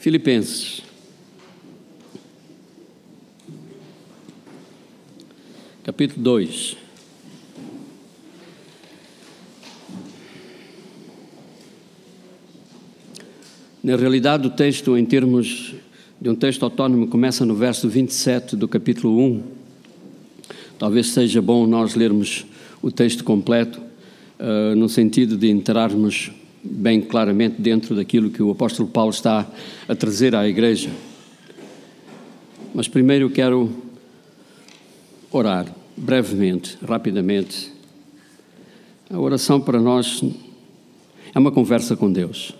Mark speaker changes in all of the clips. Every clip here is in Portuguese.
Speaker 1: Filipenses, capítulo 2. Na realidade, o texto, em termos de um texto autónomo, começa no verso 27 do capítulo 1. Talvez seja bom nós lermos o texto completo, no sentido de entrarmos bem claramente dentro daquilo que o apóstolo Paulo está a trazer à igreja. Mas primeiro eu quero orar brevemente, rapidamente. A oração para nós é uma conversa com Deus,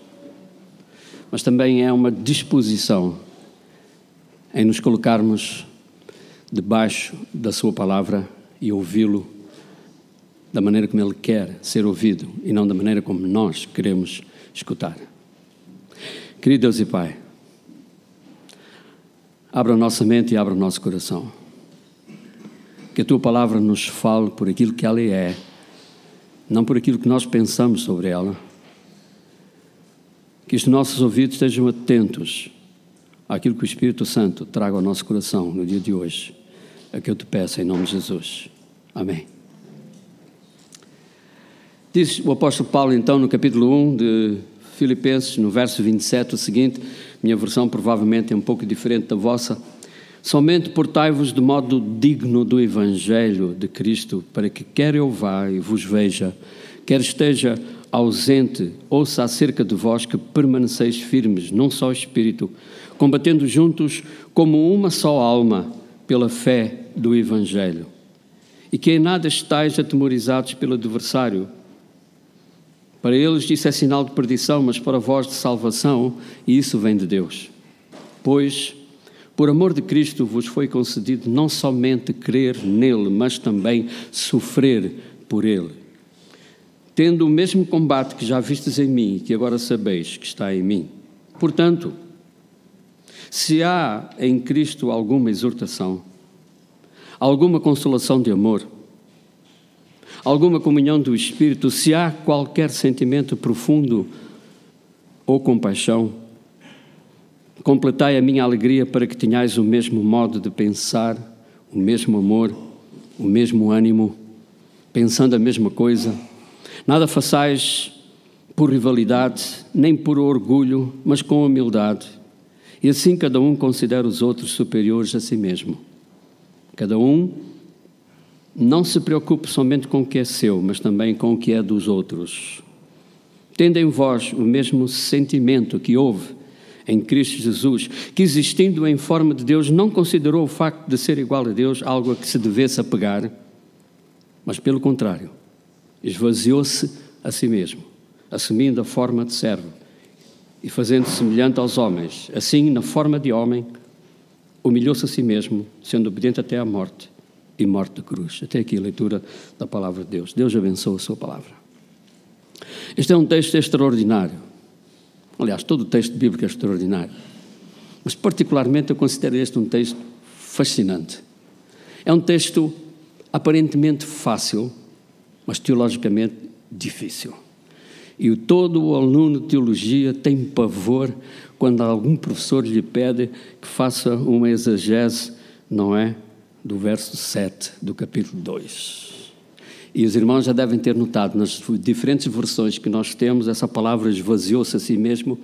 Speaker 1: mas também é uma disposição em nos colocarmos debaixo da sua palavra e ouvi-lo da maneira como Ele quer ser ouvido e não da maneira como nós queremos escutar. Querido Deus e Pai, abra a nossa mente e abra o nosso coração. Que a Tua palavra nos fale por aquilo que ela é, não por aquilo que nós pensamos sobre ela. Que os nossos ouvidos estejam atentos àquilo que o Espírito Santo traga ao nosso coração no dia de hoje. É o que eu te peço em nome de Jesus. Amém. Diz o apóstolo Paulo, então, no capítulo 1 de Filipenses, no verso 27, o seguinte, minha versão provavelmente é um pouco diferente da vossa: somente portai-vos de modo digno do Evangelho de Cristo, para que quer eu vá e vos veja, quer esteja ausente, ouça acerca de vós que permaneceis firmes num só Espírito, combatendo juntos como uma só alma pela fé do Evangelho, e que em nada estáis atemorizados pelo adversário. Para eles isso é sinal de perdição, mas para vós de salvação, e isso vem de Deus. Pois, por amor de Cristo vos foi concedido não somente crer nele, mas também sofrer por ele, tendo o mesmo combate que já vistes em mim e que agora sabeis que está em mim. Portanto, se há em Cristo alguma exortação, alguma consolação de amor, alguma comunhão do Espírito, se há qualquer sentimento profundo ou compaixão, completai a minha alegria para que tenhais o mesmo modo de pensar, o mesmo amor, o mesmo ânimo, pensando a mesma coisa. Nada façais por rivalidade, nem por orgulho, mas com humildade. E assim cada um considera os outros superiores a si mesmo. Cada um não se preocupe somente com o que é seu, mas também com o que é dos outros. Tende em vós o mesmo sentimento que houve em Cristo Jesus, que existindo em forma de Deus, não considerou o facto de ser igual a Deus algo a que se devesse apegar, mas pelo contrário, esvaziou-se a si mesmo, assumindo a forma de servo e fazendo-se semelhante aos homens. Assim, na forma de homem, humilhou-se a si mesmo, sendo obediente até à morte e morte de cruz. Até aqui a leitura da palavra de Deus. Deus abençoe a sua palavra. Este é um texto extraordinário. Aliás, todo o texto bíblico é extraordinário. Mas particularmente eu considero este um texto fascinante. É um texto aparentemente fácil, mas teologicamente difícil. E todo o aluno de teologia tem pavor quando algum professor lhe pede que faça uma exegese, não é? Do verso 7 do capítulo 2. E os irmãos já devem ter notado, nas diferentes versões que nós temos, essa palavra esvaziou-se a si mesmo,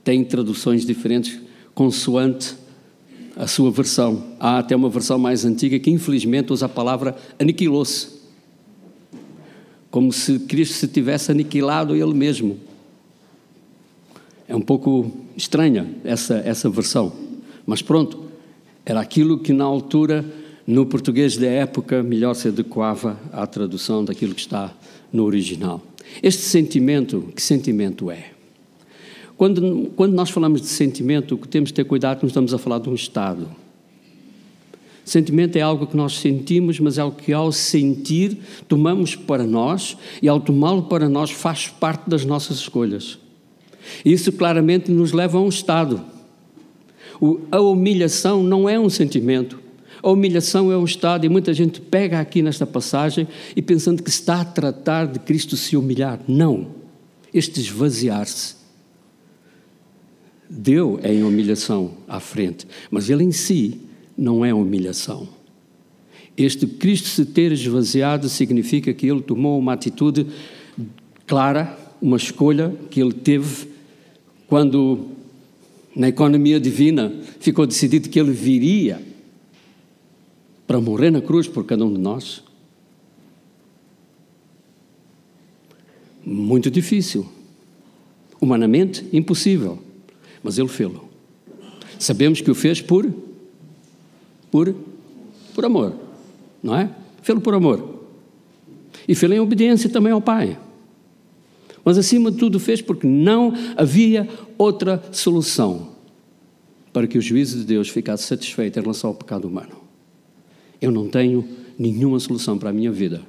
Speaker 1: tem traduções diferentes consoante a sua versão. Há até uma versão mais antiga que infelizmente usa a palavra aniquilou-se, como se Cristo se tivesse aniquilado ele mesmo. É um pouco estranha essa versão, mas pronto, era aquilo que na altura, no português da época, melhor se adequava à tradução daquilo que está no original. Este sentimento, que sentimento é? Quando nós falamos de sentimento, o que temos de ter cuidado, não estamos a falar de um estado. Sentimento é algo que nós sentimos, mas é algo que ao sentir, tomamos para nós, e ao tomá-lo para nós faz parte das nossas escolhas. Isso claramente nos leva a um estado. A humilhação não é um sentimento. A humilhação é um estado, e muita gente pega aqui nesta passagem e pensando que está a tratar de Cristo se humilhar. Não. Este esvaziar-se deu em humilhação à frente, mas ele em si não é humilhação. Este Cristo se ter esvaziado significa que ele tomou uma atitude clara, uma escolha que ele teve quando, na economia divina, ficou decidido que ele viria para morrer na cruz por cada um de nós. Muito difícil. Humanamente, impossível. Mas ele fê-lo. Sabemos que o fez por amor. Não é? Fê-lo por amor. E fê-lo em obediência também ao Pai. Mas acima de tudo fez porque não havia outra solução para que o juízo de Deus ficasse satisfeito em relação ao pecado humano. Eu não tenho nenhuma solução para a minha vida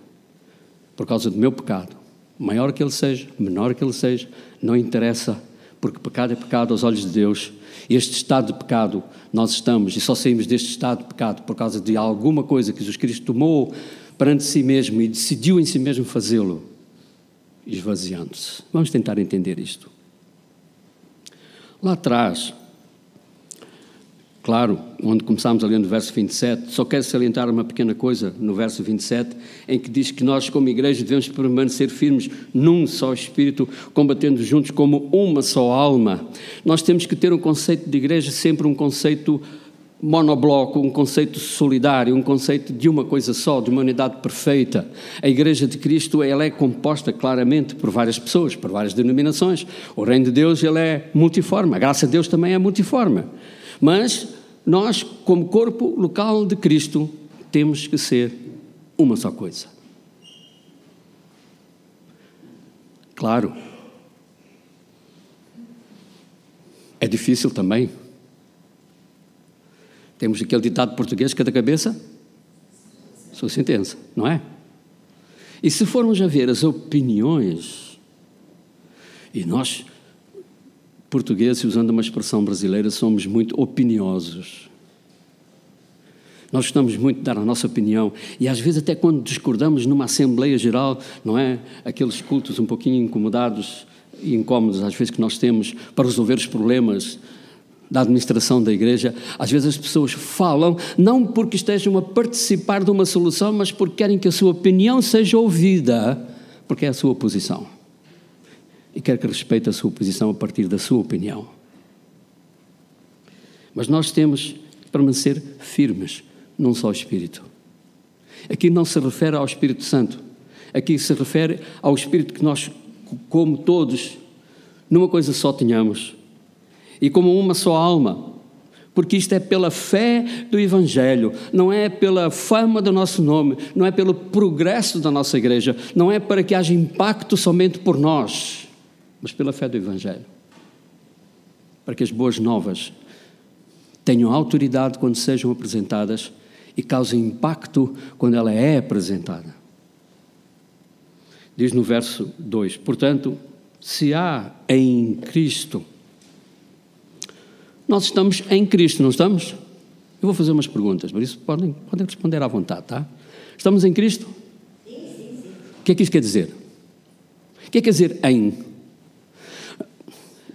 Speaker 1: por causa do meu pecado. Maior que ele seja, menor que ele seja, não interessa, porque pecado é pecado aos olhos de Deus. Este estado de pecado nós estamos, e só saímos deste estado de pecado por causa de alguma coisa que Jesus Cristo tomou perante si mesmo e decidiu em si mesmo fazê-lo, esvaziando-se. Vamos tentar entender isto. Lá atrás, claro, onde começámos a ler no verso 27, só quero salientar uma pequena coisa no verso 27, em que diz que nós, como igreja, devemos permanecer firmes num só espírito, combatendo juntos como uma só alma. Nós temos que ter um conceito de igreja sempre um conceito monobloco, um conceito solidário, um conceito de uma coisa só, de uma unidade perfeita. A Igreja de Cristo, ela é composta claramente por várias pessoas, por várias denominações. O reino de Deus, ele é multiforme, a graça de Deus também é multiforme. Mas nós, como corpo local de Cristo, temos que ser uma só coisa. Claro, é difícil também. Temos aquele ditado português, cada cabeça, sua sentença, não é? E se formos a ver as opiniões, e nós, portugueses, usando uma expressão brasileira, somos muito opiniosos. Nós gostamos muito de dar a nossa opinião, e às vezes até quando discordamos numa Assembleia Geral, não é? Aqueles cultos um pouquinho incomodados e incómodos, às vezes, que nós temos para resolver os problemas da administração da igreja, às vezes as pessoas falam, não porque estejam a participar de uma solução, mas porque querem que a sua opinião seja ouvida, porque é a sua posição. E quer que respeite a sua posição a partir da sua opinião. Mas nós temos que permanecer firmes num só Espírito. Aqui não se refere ao Espírito Santo, aqui se refere ao Espírito que nós, como todos, numa coisa só tenhamos, e como uma só alma, porque isto é pela fé do Evangelho, não é pela fama do nosso nome, não é pelo progresso da nossa igreja, não é para que haja impacto somente por nós, mas pela fé do Evangelho, para que as boas novas tenham autoridade quando sejam apresentadas e causem impacto quando ela é apresentada. Diz no verso 2, portanto, se há em Cristo... Nós estamos em Cristo, não estamos? Eu vou fazer umas perguntas, por isso podem responder à vontade, tá? Estamos em Cristo? Sim, sim, sim. O que é que isso quer dizer? O que é que quer dizer em?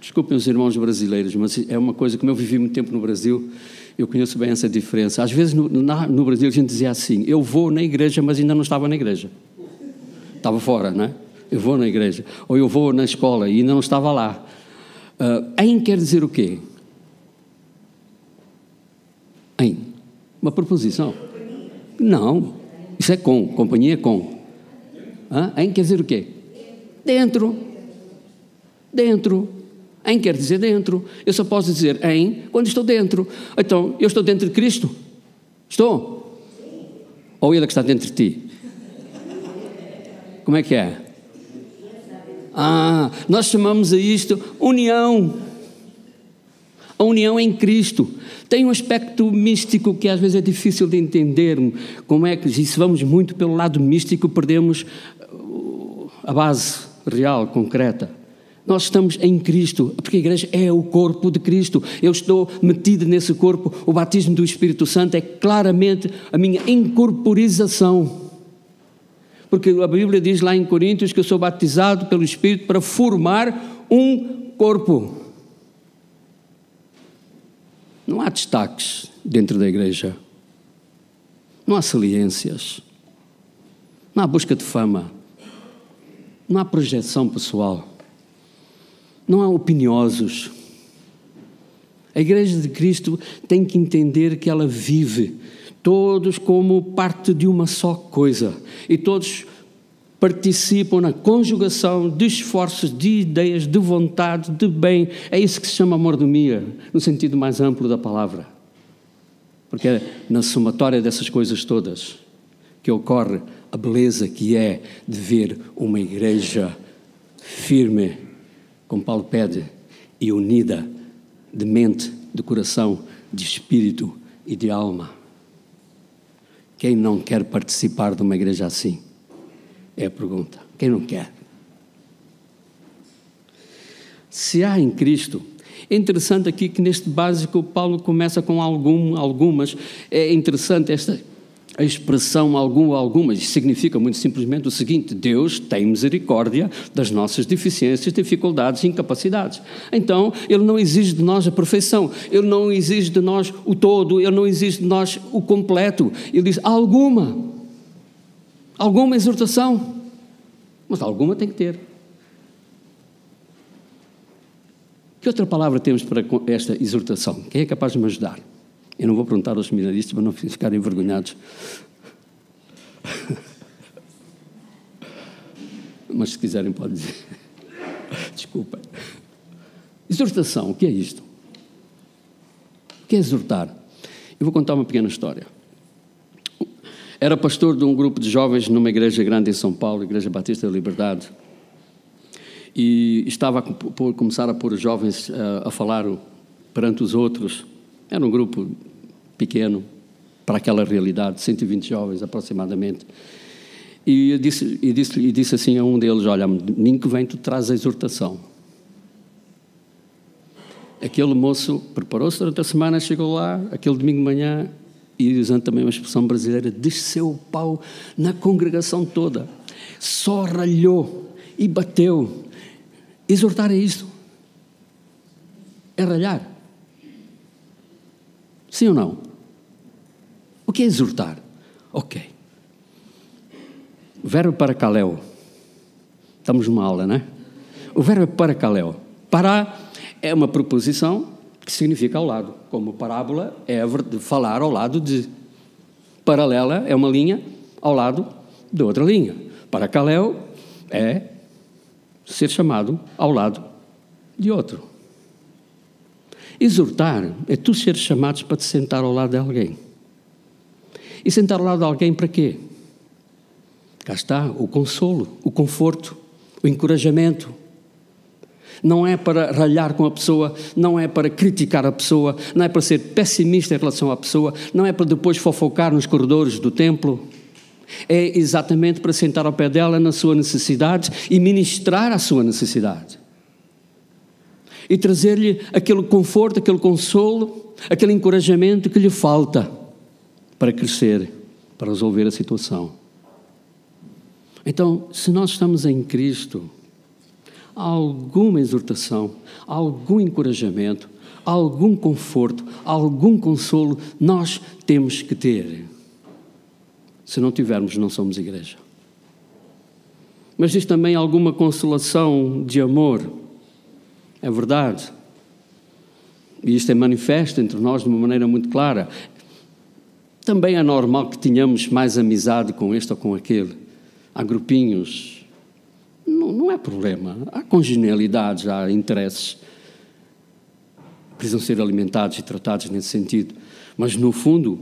Speaker 1: Desculpem os irmãos brasileiros, mas é uma coisa, como eu vivi muito tempo no Brasil, eu conheço bem essa diferença. Às vezes no Brasil a gente dizia assim, eu vou na igreja, mas ainda não estava na igreja. Estava fora, não é? Eu vou na igreja. Ou eu vou na escola e ainda não estava lá. Em quer dizer o quê? Em. Uma preposição? Não. Isso é com. Companhia é com. Em quer dizer o quê? Dentro. Dentro. Em quer dizer dentro. Eu só posso dizer em quando estou dentro. Então, eu estou dentro de Cristo? Estou? Ou Ele é que está dentro de ti? Como é que é? Nós chamamos a isto união. A união em Cristo. Tem um aspecto místico que às vezes é difícil de entender. Como é que, se vamos muito pelo lado místico, perdemos a base real, concreta. Nós estamos em Cristo, porque a igreja é o corpo de Cristo. Eu estou metido nesse corpo. O batismo do Espírito Santo é claramente a minha incorporização. Porque a Bíblia diz lá em Coríntios que eu sou batizado pelo Espírito para formar um corpo. Não há destaques dentro da igreja. Não há saliências. Não há busca de fama. Não há projeção pessoal. Não há opiniosos. A Igreja de Cristo tem que entender que ela vive todos como parte de uma só coisa. E todos participam na conjugação de esforços, de ideias, de vontade, de bem. É isso que se chama mordomia, no sentido mais amplo da palavra. Porque é na somatória dessas coisas todas que ocorre a beleza que é de ver uma igreja firme, como Paulo pede, e unida de mente, de coração, de espírito e de alma. Quem não quer participar de uma igreja assim? É a pergunta. Quem não quer? Se há em Cristo... É interessante aqui que neste básico Paulo começa com algumas. É interessante a expressão algumas. Significa muito simplesmente o seguinte: Deus tem misericórdia das nossas deficiências, dificuldades e incapacidades. Então, Ele não exige de nós a perfeição, Ele não exige de nós o todo, Ele não exige de nós o completo. Ele diz alguma exortação, mas alguma tem que ter. Que outra palavra temos para esta exortação? Quem é capaz de me ajudar? Eu não vou perguntar aos seminaristas para não ficarem envergonhados. Mas se quiserem podem dizer. Desculpa. Exortação, o que é isto? O que é exortar? Eu vou contar uma pequena história. Era pastor de um grupo de jovens numa igreja grande em São Paulo, Igreja Batista da Liberdade. E estava a começar a pôr os jovens a falar perante os outros. Era um grupo pequeno para aquela realidade, 120 jovens aproximadamente. E disse assim a um deles: olha, domingo que vem tu traz a exortação. Aquele moço preparou-se durante a semana, chegou lá, aquele domingo de manhã, e usando também uma expressão brasileira, desceu o pau na congregação toda, só ralhou e bateu. Exortar é isto? É ralhar? Sim ou não? O que é exortar? Ok. O verbo parakaleo. Estamos numa aula, não é? O verbo parakaleo. Para é uma preposição que significa ao lado, como parábola é falar ao lado de. Paralela é uma linha ao lado de outra linha. Parakaleo é ser chamado ao lado de outro. Exortar é tu seres chamados para te sentar ao lado de alguém. E sentar ao lado de alguém para quê? Cá está o consolo, o conforto, o encorajamento. Não é para ralhar com a pessoa, não é para criticar a pessoa, não é para ser pessimista em relação à pessoa, não é para depois fofocar nos corredores do templo. É exatamente para sentar ao pé dela na sua necessidade e ministrar a sua necessidade. E trazer-lhe aquele conforto, aquele consolo, aquele encorajamento que lhe falta para crescer, para resolver a situação. Então, se nós estamos em Cristo, há alguma exortação, há algum encorajamento, há algum conforto, há algum consolo, nós temos que ter. Se não tivermos, não somos igreja. Mas diz também alguma consolação de amor. É verdade. E isto é manifesto entre nós de uma maneira muito clara. Também é normal que tenhamos mais amizade com este ou com aquele. Há grupinhos. Não é problema. Há congenialidades, há interesses. Precisam ser alimentados e tratados nesse sentido. Mas, no fundo,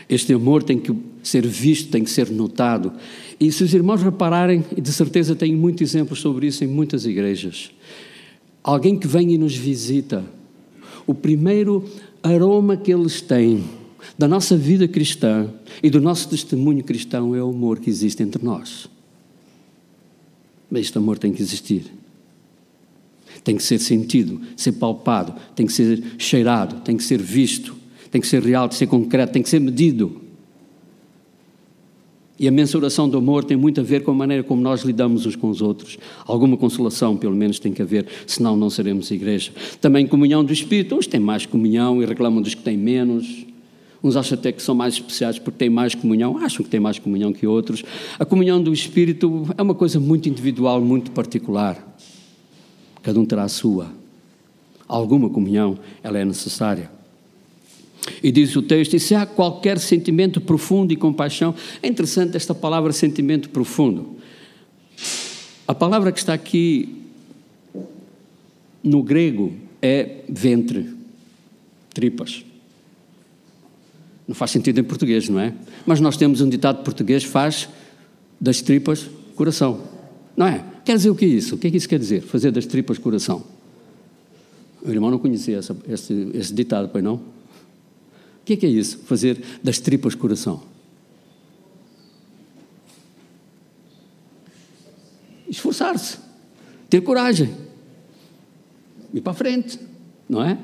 Speaker 1: este amor tem que ser visto, tem que ser notado. E se os irmãos repararem, e de certeza tenho muitos exemplos sobre isso em muitas igrejas, alguém que vem e nos visita, o primeiro aroma que eles têm da nossa vida cristã e do nosso testemunho cristão é o amor que existe entre nós. Mas este amor tem que existir. Tem que ser sentido, ser palpado, tem que ser cheirado, tem que ser visto, tem que ser real, tem que ser concreto, tem que ser medido. E a mensuração do amor tem muito a ver com a maneira como nós lidamos uns com os outros. Alguma consolação, pelo menos, tem que haver, senão não seremos igreja. Também comunhão do Espírito. Uns têm mais comunhão e reclamam dos que têm menos. Uns acham até que são mais especiais porque têm mais comunhão. Acham que têm mais comunhão que outros. A comunhão do Espírito é uma coisa muito individual, muito particular. Cada um terá a sua. Alguma comunhão, ela é necessária. E diz o texto, e se há qualquer sentimento profundo e compaixão, é interessante esta palavra sentimento profundo. A palavra que está aqui no grego é ventre, tripas. Não faz sentido em português, não é? Mas nós temos um ditado português, faz das tripas coração, não é? Quer dizer o que é isso? O que é que isso quer dizer? Fazer das tripas coração. O irmão não conhecia esse ditado, pois não? O que é isso? Fazer das tripas coração. Esforçar-se, ter coragem, ir para a frente, não é?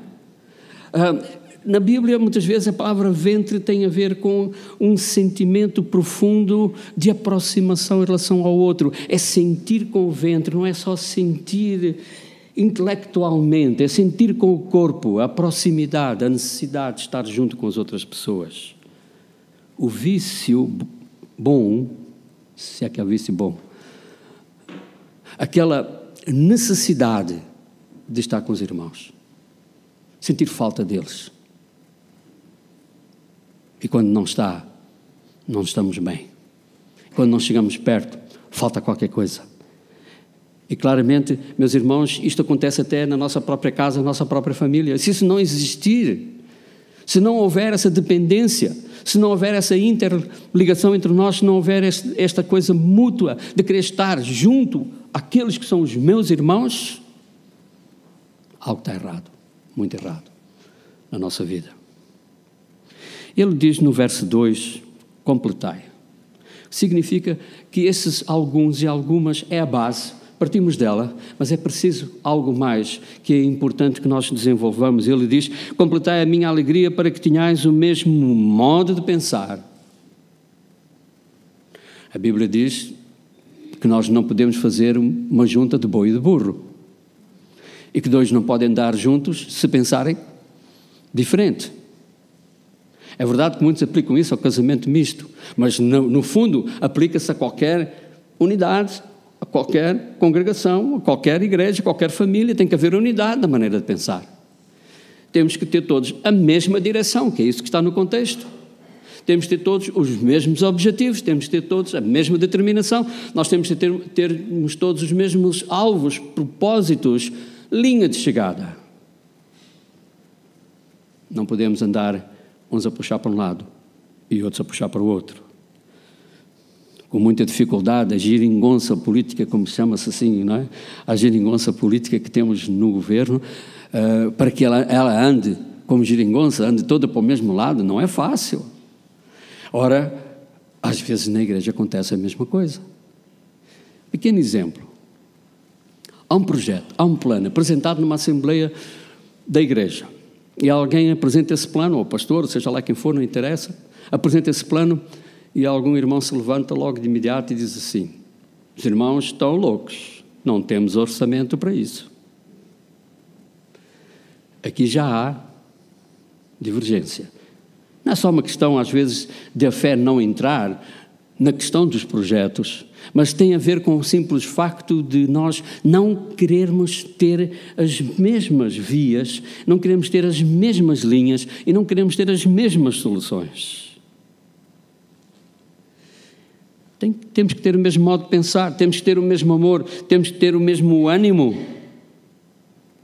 Speaker 1: Na Bíblia, muitas vezes, a palavra ventre tem a ver com um sentimento profundo de aproximação em relação ao outro. É sentir com o ventre, não é só sentir intelectualmente, é sentir com o corpo a proximidade, a necessidade de estar junto com as outras pessoas. O vício bom, se é que é o vício bom, aquela necessidade de estar com os irmãos, sentir falta deles. E quando não está, não estamos bem. Quando não chegamos perto, falta qualquer coisa. E claramente, meus irmãos, isto acontece até na nossa própria casa, na nossa própria família. Se isso não existir, se não houver essa dependência, se não houver essa interligação entre nós, se não houver esta coisa mútua de querer estar junto àqueles que são os meus irmãos, algo está errado, muito errado, na nossa vida. Ele diz no verso 2, completai. Significa que esses alguns e algumas é a base, partimos dela, mas é preciso algo mais que é importante que nós desenvolvamos. Ele diz, completai a minha alegria para que tenhais o mesmo modo de pensar. A Bíblia diz que nós não podemos fazer uma junta de boi e de burro. E que dois não podem andar juntos se pensarem diferente. É verdade que muitos aplicam isso ao casamento misto, mas no fundo aplica-se a qualquer unidade, a qualquer congregação, a qualquer igreja, a qualquer família. Tem que haver unidade na maneira de pensar. Temos que ter todos a mesma direção, que é isso que está no contexto. Temos que ter todos os mesmos objetivos, temos que ter todos a mesma determinação, nós temos que termos todos os mesmos alvos, propósitos, linha de chegada. Não podemos andar uns a puxar para um lado e outros a puxar para o outro. Com muita dificuldade, a geringonça política, como chama-se assim, não é? A geringonça política que temos no governo, para que ela ande como geringonça, ande toda para o mesmo lado, não é fácil. Ora, às vezes na igreja acontece a mesma coisa. Pequeno exemplo. Há um projeto, há um plano apresentado numa assembleia da igreja. E alguém apresenta esse plano, ou o pastor, seja lá quem for, não interessa, apresenta esse plano e algum irmão se levanta logo de imediato e diz assim, os irmãos estão loucos, não temos orçamento para isso. Aqui já há divergência. Não é só uma questão, às vezes, de a fé não entrar na questão dos projetos, mas tem a ver com o simples facto de nós não querermos ter as mesmas vias, não queremos ter as mesmas linhas e não queremos ter as mesmas soluções. Temos que ter o mesmo modo de pensar, temos que ter o mesmo amor, temos que ter o mesmo ânimo,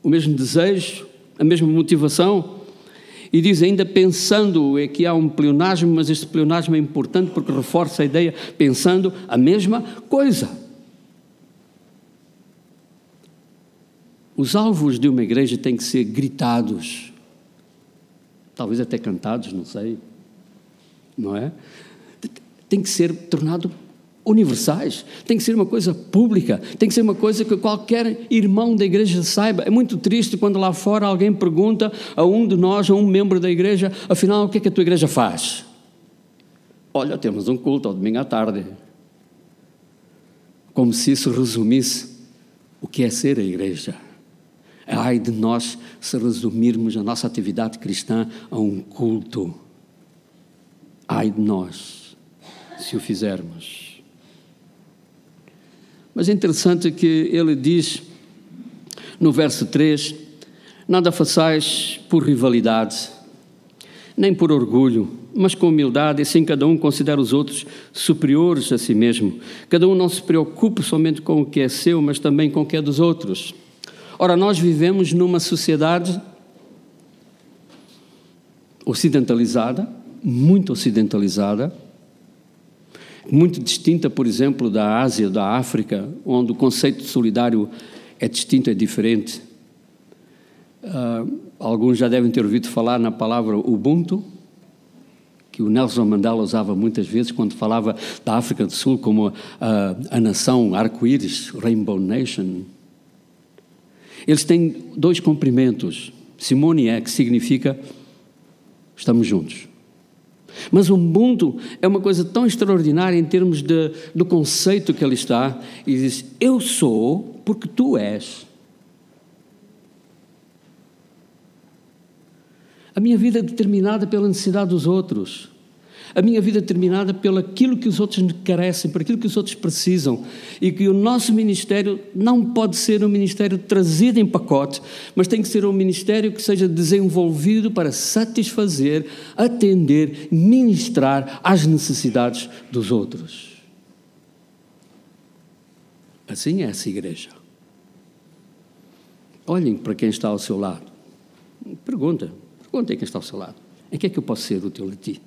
Speaker 1: o mesmo desejo, a mesma motivação. E diz ainda pensando, que há um pleonasmo, mas este pleonasmo é importante porque reforça a ideia, pensando a mesma coisa. Os alvos de uma igreja têm que ser gritados, talvez até cantados, não sei, não é? Tem que ser tornado universais, tem que ser uma coisa pública, tem que ser uma coisa que qualquer irmão da igreja saiba. É muito triste quando lá fora alguém pergunta a um de nós, a um membro da igreja, afinal, o que é que a tua igreja faz? Olha, temos um culto ao domingo à tarde. Como se isso resumisse o que é ser a igreja. Ai de nós se resumirmos a nossa atividade cristã a um culto. Ai de nós se o fizermos. Mas é interessante que ele diz no verso 3, nada façais por rivalidade, nem por orgulho, mas com humildade, e assim cada um considera os outros superiores a si mesmo. Cada um não se preocupe somente com o que é seu, mas também com o que é dos outros. Ora, nós vivemos numa sociedade ocidentalizada, muito distinta, por exemplo, da Ásia, da África, onde o conceito de solidário é distinto, é diferente. Alguns já devem ter ouvido falar na palavra Ubuntu, que o Nelson Mandela usava muitas vezes quando falava da África do Sul como a nação arco-íris, Rainbow Nation. Eles têm 2 comprimentos, Simone que significa estamos juntos. Mas o Ubuntu é uma coisa tão extraordinária em termos do conceito que ele está, e diz, eu sou porque tu és. A minha vida é determinada pela necessidade dos outros. A minha vida é determinada pelo aquilo que os outros me carecem, por aquilo que os outros precisam. E que o nosso ministério não pode ser um ministério trazido em pacote, mas tem que ser um ministério que seja desenvolvido para satisfazer, atender, ministrar às necessidades dos outros. Assim é essa igreja. Olhem para quem está ao seu lado. Perguntem quem está ao seu lado. Em que é que eu posso ser útil a ti?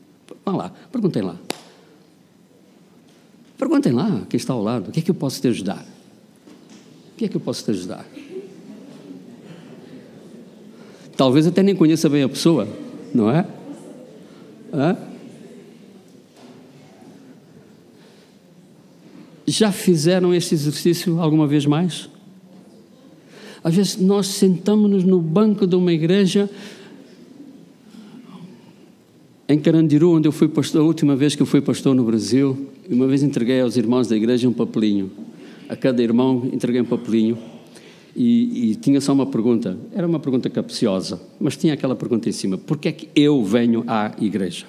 Speaker 1: Vão lá, perguntem lá. Perguntem lá quem está ao lado. O que é que eu posso te ajudar? O que é que eu posso te ajudar? Talvez até nem conheça bem a pessoa, não é? Já fizeram este exercício alguma vez mais? Às vezes nós sentamos-nos no banco de uma igreja em Carandiru, onde eu fui pastor, a última vez que eu fui pastor no Brasil, uma vez entreguei aos irmãos da igreja um papelinho. A cada irmão entreguei um papelinho e tinha só uma pergunta. Era uma pergunta capciosa, mas tinha aquela pergunta em cima. Porquê é que eu venho à igreja?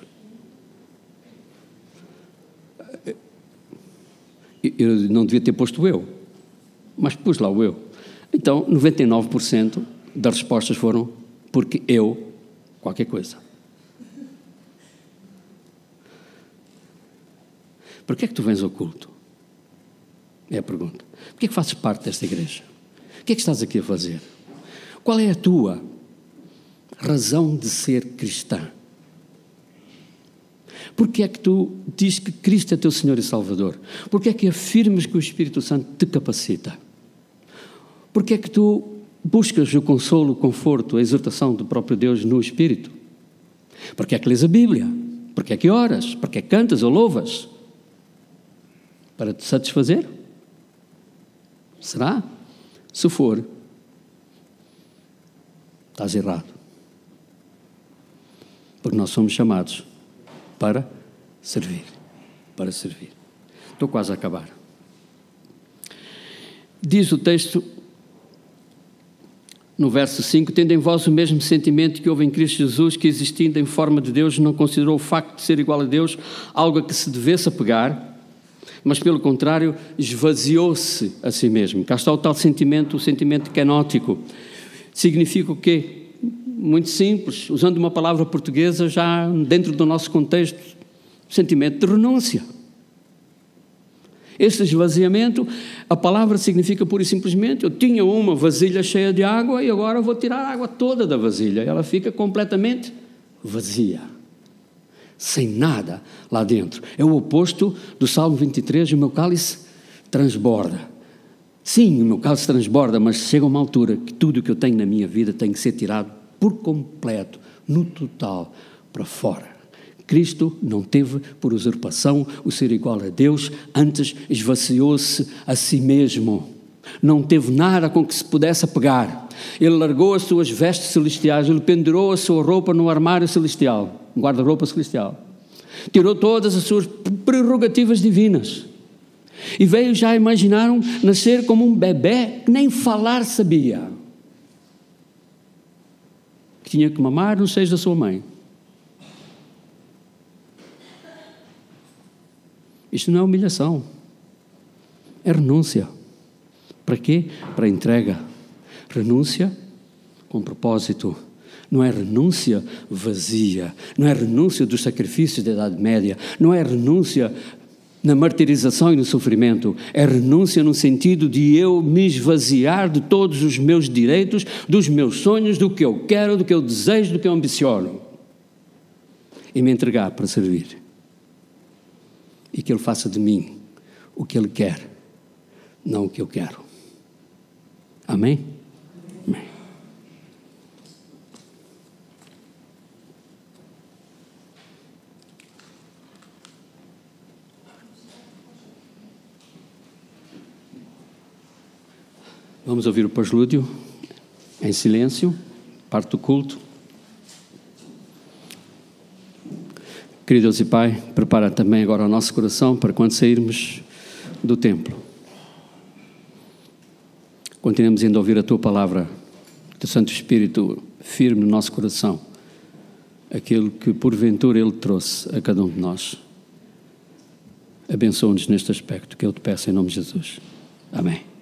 Speaker 1: Eu não devia ter posto eu, mas pus lá o eu. Então, 99% das respostas foram porque eu, qualquer coisa. Porquê é que tu vens ao culto? É a pergunta. Porquê é que fazes parte desta igreja? O que é que estás aqui a fazer? Qual é a tua razão de ser cristã? Porquê é que tu dizes que Cristo é teu Senhor e Salvador? Porquê é que afirmas que o Espírito Santo te capacita? Porquê é que tu buscas o consolo, o conforto, a exortação do próprio Deus no Espírito? Porquê é que lês a Bíblia? Porquê é que oras? Porquê é que cantas ou louvas? Para te satisfazer? Será? Se for, estás errado. Porque nós somos chamados para servir. Para servir. Estou quase a acabar. Diz o texto, no verso 5, tendo em vós o mesmo sentimento que houve em Cristo Jesus, que existindo em forma de Deus, não considerou o facto de ser igual a Deus algo a que se devesse apegar, mas pelo contrário, esvaziou-se a si mesmo. Cá está o tal sentimento, o sentimento kenótico. Significa o quê? Muito simples, usando uma palavra portuguesa já dentro do nosso contexto, sentimento de renúncia. Este esvaziamento, a palavra significa pura e simplesmente, eu tinha uma vasilha cheia de água e agora vou tirar a água toda da vasilha. Ela fica completamente vazia. Sem nada lá dentro. É o oposto do Salmo 23, o meu cálice transborda. Sim, o meu cálice transborda, mas chega uma altura que tudo o que eu tenho na minha vida tem que ser tirado por completo, no total, para fora. Cristo não teve por usurpação o ser igual a Deus, antes esvaziou-se a si mesmo. Não teve nada com que se pudesse apegar. Ele largou as suas vestes celestiais, ele pendurou a sua roupa no armário celestial, no guarda-roupa celestial. tirou todas as suas prerrogativas divinas e veio já imaginaram nascer como um bebé que nem falar sabia, que tinha que mamar nos seios da sua mãe. Isto não é humilhação, é renúncia. Para quê? Para entrega. Renúncia com propósito. Não é renúncia vazia, não é renúncia dos sacrifícios da Idade Média, não é renúncia na martirização e no sofrimento, é renúncia no sentido de eu me esvaziar de todos os meus direitos, dos meus sonhos, do que eu quero, do que eu desejo, do que eu ambiciono, e me entregar para servir. E que Ele faça de mim o que Ele quer, não o que eu quero. Amém? Amém. Vamos ouvir o pós-lúdio em silêncio, parte do culto. Querido Deus e Pai, prepara também agora o nosso coração para quando sairmos do templo. Continuemos ainda a ouvir a Tua palavra, Teu Santo Espírito firme no nosso coração, aquilo que porventura Ele trouxe a cada um de nós. Abençoa-nos neste aspecto, que eu te peço em nome de Jesus. Amém.